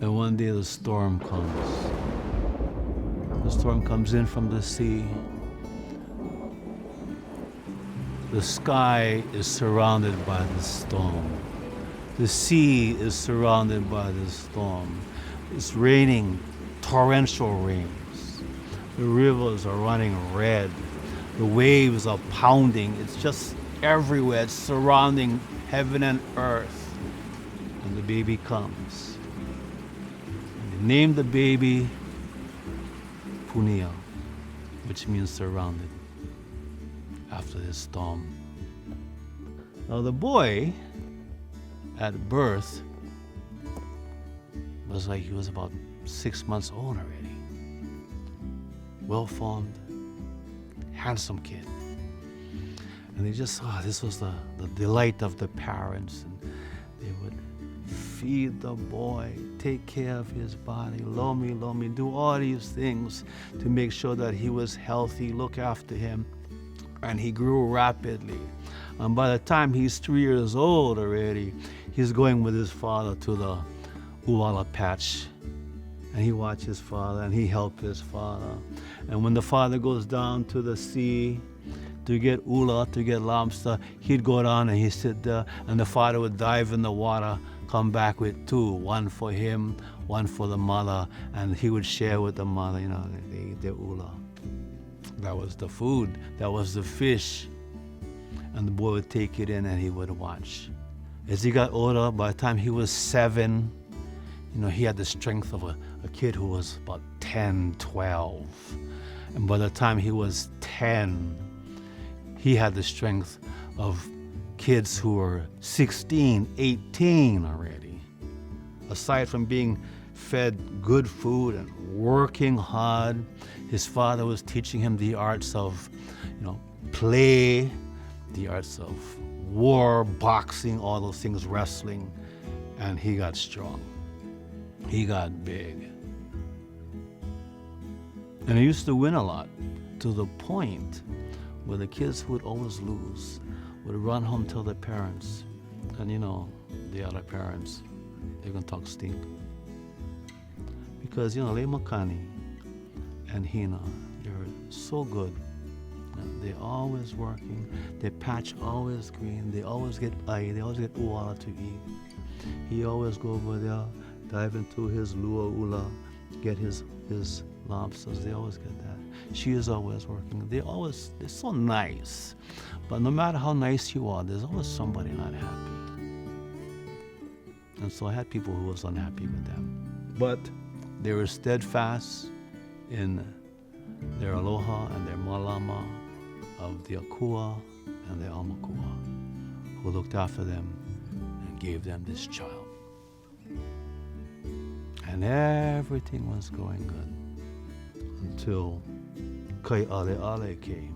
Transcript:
And one day the storm comes. The storm comes in from the sea. The sky is surrounded by the storm. The sea is surrounded by the storm. It's raining torrential rains. The rivers are running red. The waves are pounding. It's just everywhere. It's surrounding heaven and earth. And the baby comes. And they named the baby Punia, which means surrounded, after this storm. Now the boy at birth was like he was about 6 months old already. Well-formed, handsome kid. And they just saw this was the delight of the parents. And they would feed the boy, take care of his body, lomi, do all these things to make sure that he was healthy, look after him. And he grew rapidly. And by the time he's 3 years old already, he's going with his father to the uala patch. And he watched his father and he helped his father. And when the father goes down to the sea to get ula, to get lobster, he'd go down and he'd sit there, and the father would dive in the water, come back with two, one for him, one for the mother, and he would share with the mother, they eat their ula. That was the food, that was the fish. And the boy would take it in and he would watch. As he got older, by the time he was 7, he had the strength of a kid who was about 10, 12. And by the time he was 10, he had the strength of kids who were 16, 18 already. Aside from being fed good food and working hard, his father was teaching him the arts of, play, the arts of war, boxing, all those things, wrestling, and he got strong. He got big. And he used to win a lot, to the point where the kids who would always lose would run home to their parents. And the other parents, they're gonna talk stink. Because, Le Makani and Hina, they're so good. They're always working, their patch always green, they always get they always get uala to eat. He always go over there, dive into his lua ula, get his lobsters, they always get that. She is always working. They're so nice. But no matter how nice you are, there's always somebody not happy. And so I had people who was unhappy with them. But they were steadfast in their aloha and their malama of the akua and the aumakua, who looked after them and gave them this child. And everything was going good until Kaiʻaleʻale came.